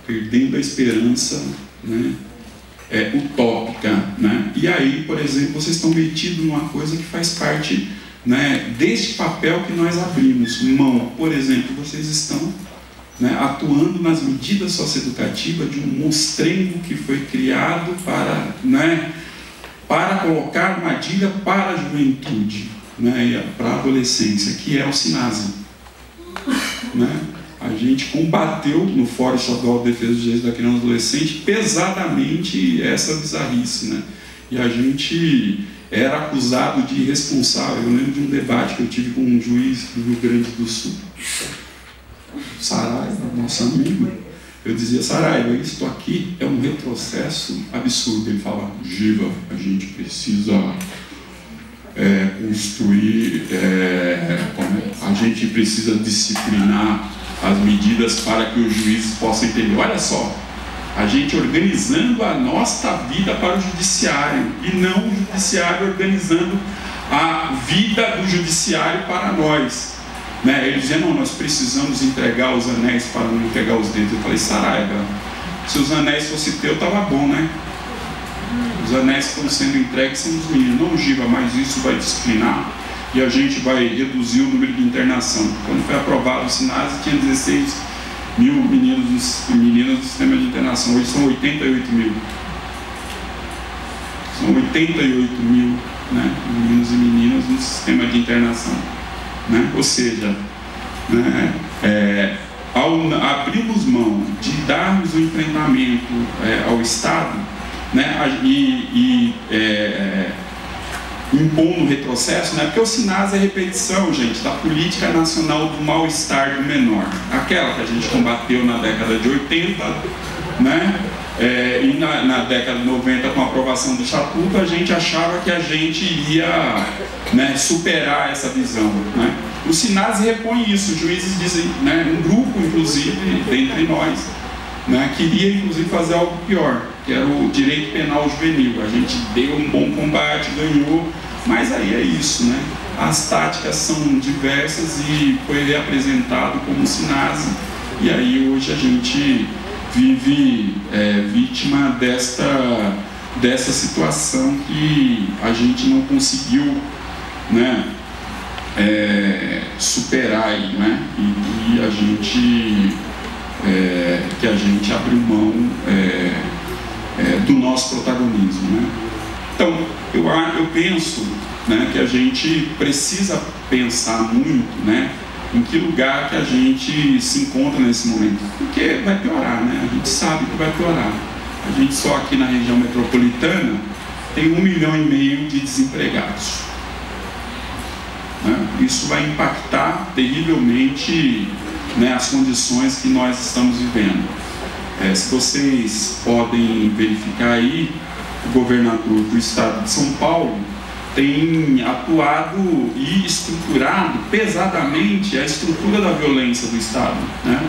perdendo a esperança, né, utópica, né? E aí, por exemplo, vocês estão metidos numa coisa que faz parte, né, deste papel que nós abrimos mão. Por exemplo, vocês estão, né, atuando nas medidas socioeducativas de um monstrengo que foi criado para, né, para colocar armadilha para a juventude, né, e para a adolescência, que é o SINASE, né? A gente combateu no Fórum Estadual de Defesa dos Direitos da Criança e do Adolescente pesadamente essa bizarrice, né? E a gente era acusado de irresponsável. Eu lembro de um debate que eu tive com um juiz do Rio Grande do Sul, Saraiva, nosso amigo. Eu dizia: Saraiva, isso aqui é um retrocesso absurdo. Ele fala: Giva, a gente precisa construir, a gente precisa disciplinar as medidas para que os juízes possam entender. Olha só, a gente organizando a nossa vida para o judiciário e não o judiciário organizando a vida do judiciário para nós, né? Ele dizia: não, nós precisamos entregar os anéis para não entregar os dedos. Eu falei: Saraiva, se os anéis fossem teus, estava bom, né? Os anéis que estão sendo entregues são os meninos. Não, Giva, mas isso vai disciplinar e a gente vai reduzir o número de internação. Quando foi aprovado o SINASE, tinha 16 mil meninos e meninas no sistema de internação. Hoje são 88 mil. São 88 mil, né, meninos e meninas no sistema de internação, né? Ou seja, né, ao abrirmos mão de darmos o enfrentamento ao Estado, né, impondo o retrocesso, né, porque o SINASE é repetição, gente, da política nacional do mal-estar do menor, aquela que a gente combateu na década de 80, né, e na década de 90, com a aprovação do Estatuto, a gente achava que a gente iria, né, superar essa visão, né. O SINASE repõe isso. Os juízes dizem, né, um grupo, inclusive, dentre nós, né, queria inclusive fazer algo pior, que era o direito penal juvenil. A gente deu um bom combate, ganhou, mas aí é isso, né? As táticas são diversas e foi reapresentado como SINASE, e aí hoje a gente vive vítima dessa situação que a gente não conseguiu, né, superar aí, né? E a gente que a gente abriu mão do nosso protagonismo, né? Então, eu penso, né, que a gente precisa pensar muito, né, em que lugar que a gente se encontra nesse momento, porque vai piorar, né? A gente sabe que vai piorar. A gente só aqui na região metropolitana tem 1,5 milhão de desempregados, né? Isso vai impactar terrivelmente, né, as condições que nós estamos vivendo. Se vocês podem verificar aí, o governador do estado de São Paulo tem atuado e estruturado pesadamente a estrutura da violência do estado, né?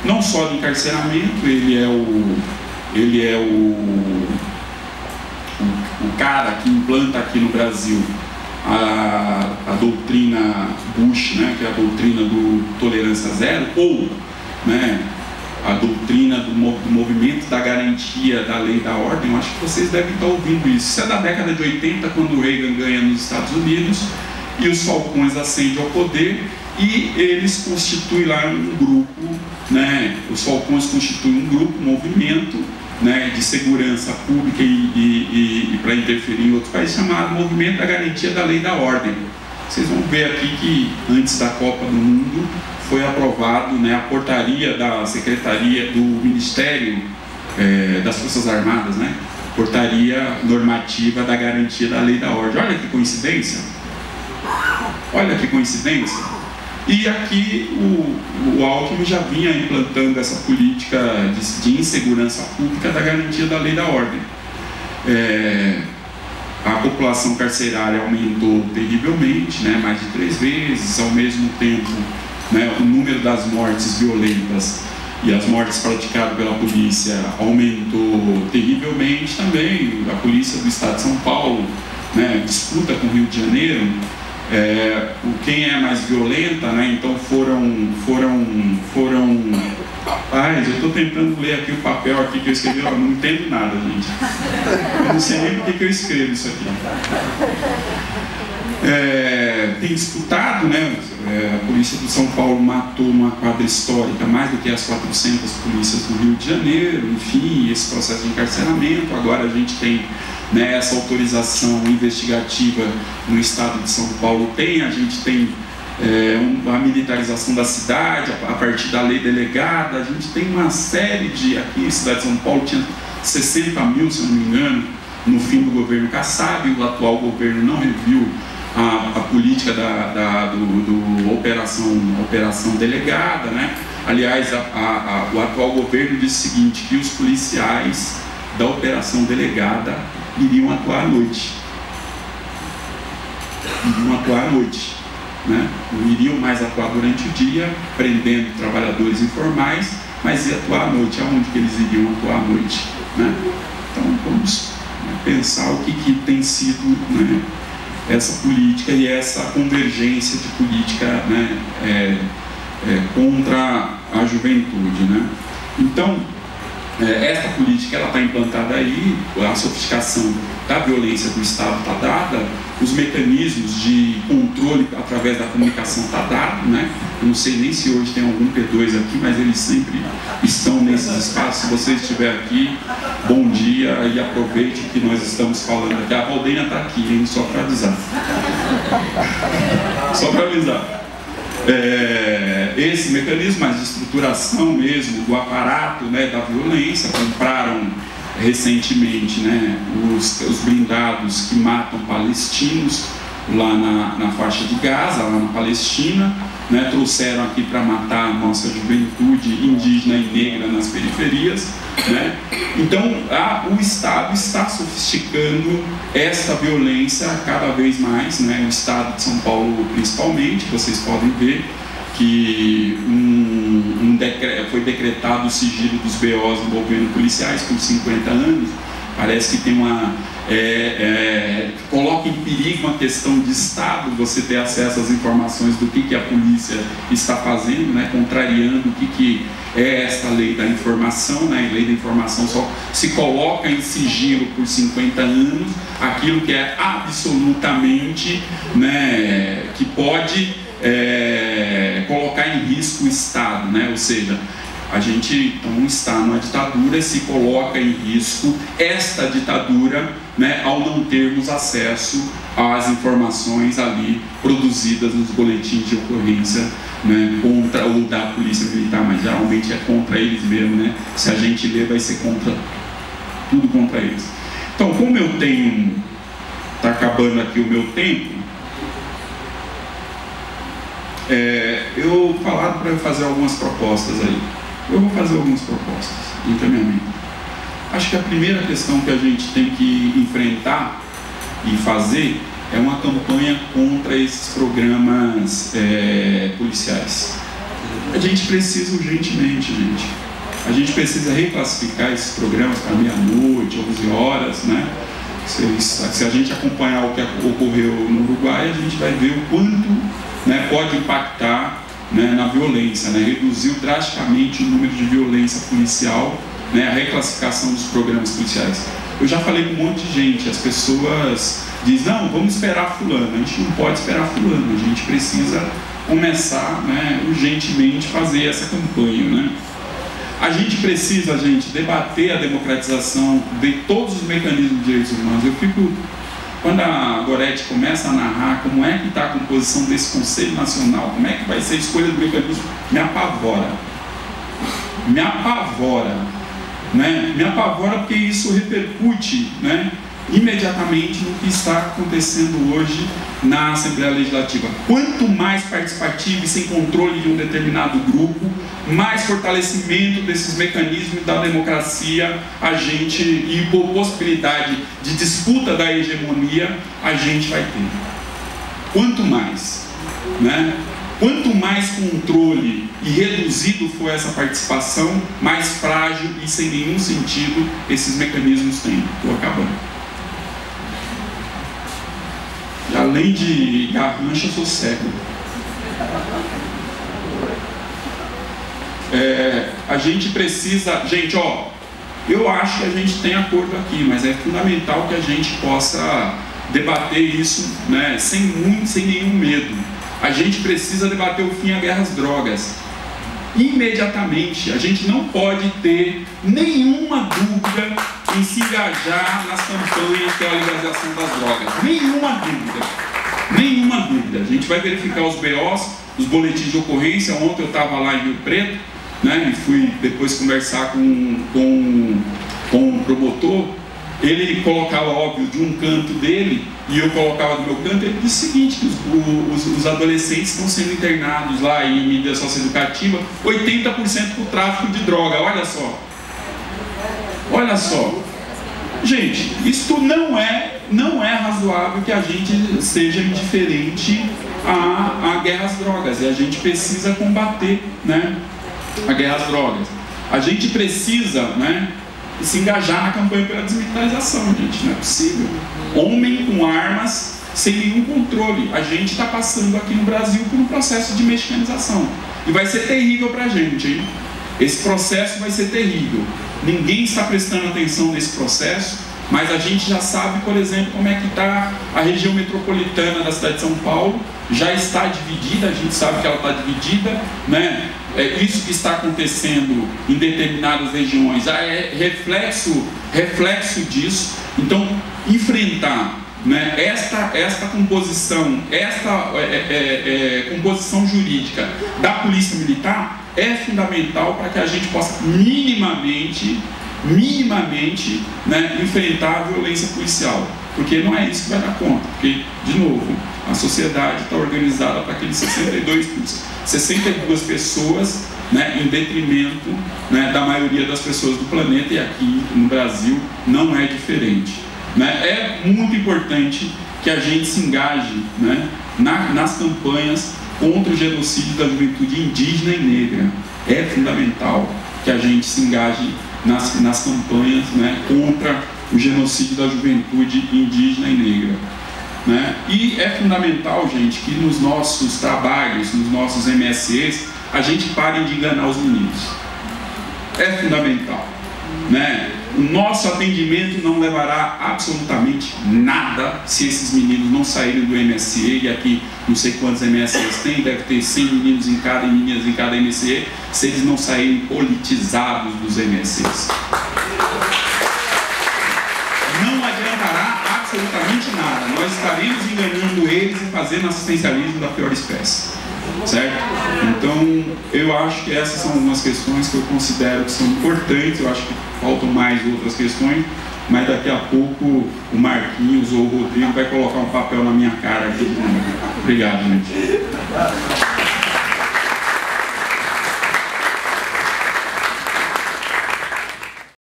Não só do encarceramento, ele é o cara que implanta aqui no Brasil a doutrina Bush, né, que é a doutrina do tolerância zero, ou, né, a doutrina do movimento da garantia da lei e da ordem. Eu acho que vocês devem estar ouvindo isso. Isso é da década de 80, quando o Reagan ganha nos Estados Unidos e os Falcões ascendem ao poder e eles constituem lá um grupo, né, os Falcões constituem um grupo, um movimento, né, de segurança pública e para interferir em outros países, chamado Movimento da Garantia da Lei e da Ordem. Vocês vão ver aqui que antes da Copa do Mundo foi aprovado, né, a portaria da Secretaria do Ministério das Forças Armadas, né, portaria normativa da Garantia da Lei e da Ordem. Olha que coincidência! Olha que coincidência! E aqui o Alckmin já vinha implantando essa política de insegurança pública da garantia da lei e da ordem. A população carcerária aumentou terrivelmente, né, mais de 3 vezes, ao mesmo tempo, né, o número das mortes violentas e as mortes praticadas pela polícia aumentou terrivelmente também. A polícia do estado de São Paulo, né, disputa com o Rio de Janeiro quem é mais violenta, né? Então foram Rapaz, eu estou tentando ler aqui o papel aqui que eu escrevi, eu não entendo nada, gente. Eu não sei nem por que eu escrevo isso aqui. Tem disputado, né? A polícia de São Paulo matou numa quadra histórica mais do que as 400 polícias do Rio de Janeiro, enfim, esse processo de encarceramento. Agora a gente tem, né, essa autorização investigativa no estado de São Paulo, a gente tem a militarização da cidade a partir da lei delegada. A gente tem uma série de, aqui na cidade de São Paulo tinha 60 mil, se eu não me engano, no fim do governo Kassab. O atual governo não reviu a política do operação delegada, né? Aliás, o atual governo disse o seguinte, que os policiais da operação delegada iriam atuar à noite. Né? Não iriam mais atuar durante o dia, prendendo trabalhadores informais, mas ia atuar à noite. Aonde que eles iriam atuar à noite? Né? Então vamos pensar o que tem sido, né, essa política e essa convergência de política, né, contra a juventude. Né? Então, essa política está implantada aí, a sofisticação da violência do Estado está dada, os mecanismos de controle através da comunicação está dado, né? Eu não sei nem se hoje tem algum P2 aqui, mas eles sempre estão nesses espaços. Se você estiver aqui, bom dia e aproveite o que nós estamos falando aqui. A Valdeina está aqui, hein? Só para avisar. Só para avisar. Esse mecanismo mais de estruturação mesmo do aparato, né, da violência. Compraram recentemente, né, os blindados que matam palestinos lá na faixa de Gaza, lá na Palestina, né, trouxeram aqui para matar a nossa juventude indígena e negra nas periferias, né? Então o Estado está sofisticando essa violência cada vez mais, né? O Estado de São Paulo principalmente, vocês podem ver que foi decretado o sigilo dos BOs envolvendo policiais por 50 anos. Parece que tem coloca em perigo uma questão de Estado, você ter acesso às informações do que a polícia está fazendo, né, contrariando o que é esta lei da informação, né? A lei da informação só se coloca em sigilo por 50 anos aquilo que é absolutamente, né, que pode colocar em risco o Estado, né? Ou seja, a gente então está numa ditadura e se coloca em risco esta ditadura, né, ao não termos acesso às informações ali produzidas nos boletins de ocorrência, né, contra ou da polícia militar, mas geralmente é contra eles mesmo, né? Se a gente ler, vai ser tudo contra eles. Então, como eu tenho, está acabando aqui o meu tempo, eu falaram para eu fazer algumas propostas aí. Eu vou fazer algumas propostas de encaminhamento. Acho que a primeira questão que a gente tem que enfrentar e fazer é uma campanha contra esses programas policiais. A gente precisa urgentemente, gente. A gente precisa reclassificar esses programas para meia-noite, 11 horas, né? Se a gente acompanhar o que ocorreu no Uruguai, a gente vai ver o quanto, né, pode impactar, né, na violência, né? Reduziu drasticamente o número de violência policial, né, a reclassificação dos programas policiais. Eu já falei com um monte de gente, as pessoas dizem, não, vamos esperar fulano. A gente não pode esperar fulano, a gente precisa começar, né, urgentemente fazer essa campanha, né? A gente precisa, debater a democratização de todos os mecanismos de direitos humanos. Eu fico, quando a Goretti começa a narrar como é que está a composição desse Conselho Nacional, como é que vai ser a escolha do mecanismo, me apavora. Me apavora, né? Me apavora porque isso repercute, né, imediatamente no que está acontecendo hoje na Assembleia Legislativa. Quanto mais participativo e sem controle de um determinado grupo, mais fortalecimento desses mecanismos da democracia e por possibilidade de disputa da hegemonia a gente vai ter. Quanto mais, né? Quanto mais controle e reduzido for essa participação, mais frágil e sem nenhum sentido esses mecanismos têm. Estou acabando. E além de garrancha, eu sou cego. a gente precisa, gente, ó, eu acho que a gente tem acordo aqui, mas é fundamental que a gente possa debater isso, né, sem nenhum medo. A gente precisa debater o fim à guerra às drogas imediatamente. A gente não pode ter nenhuma dúvida em se engajar nas campanhas pela legalização das drogas. Nenhuma dúvida. A gente vai verificar os BOs, os boletins de ocorrência. Ontem eu estava lá em Rio Preto, né, e fui depois conversar com o promotor. Ele colocava, óbvio, de um canto dele e eu colocava do meu canto. Ele disse o seguinte, que os adolescentes estão sendo internados lá em mídia socioeducativa, 80% por tráfico de droga. Olha só, gente, isso não é razoável que a gente seja indiferente à guerra às drogas, e a gente precisa combater, né, a guerra às drogas. A gente precisa, né, se engajar na campanha pela desmilitarização, gente, não é possível. Homem com armas, sem nenhum controle. A gente está passando aqui no Brasil por um processo de mexicanização. E vai ser terrível para a gente, hein? Esse processo vai ser terrível. Ninguém está prestando atenção nesse processo, mas a gente já sabe, por exemplo, como é que está a região metropolitana da cidade de São Paulo. Já está dividida, a gente sabe que ela está dividida, né? Isso que está acontecendo em determinadas regiões é reflexo disso. Então, enfrentar, né, esta composição, composição jurídica da Polícia Militar é fundamental para que a gente possa minimamente, né, enfrentar a violência policial, porque não é isso que vai dar conta, porque, de novo, a sociedade está organizada para aqueles 62 pessoas, né, em detrimento, né, da maioria das pessoas do planeta, e aqui no Brasil não é diferente, né? É muito importante que a gente se engaje, né, nas campanhas contra o genocídio da juventude indígena e negra. É fundamental que a gente se engaje nas campanhas, né, contra o genocídio da juventude indígena e negra, né? E é fundamental, gente, que nos nossos trabalhos, nos nossos MSEs, a gente pare de enganar os meninos. É fundamental, né? O nosso atendimento não levará absolutamente nada se esses meninos não saírem do MSE, e aqui não sei quantos MSEs tem, deve ter 100 meninos em cada e meninas em cada MSE, se eles não saírem politizados dos MSEs. Não adiantará absolutamente nada. Nós estaremos enganando eles e fazendo assistencialismo da pior espécie, certo? Então, eu acho que essas são algumas questões que eu considero que são importantes. Eu acho que faltam mais outras questões, mas daqui a pouco o Marquinhos ou o Rodrigo vai colocar um papel na minha cara aqui. Obrigado, gente.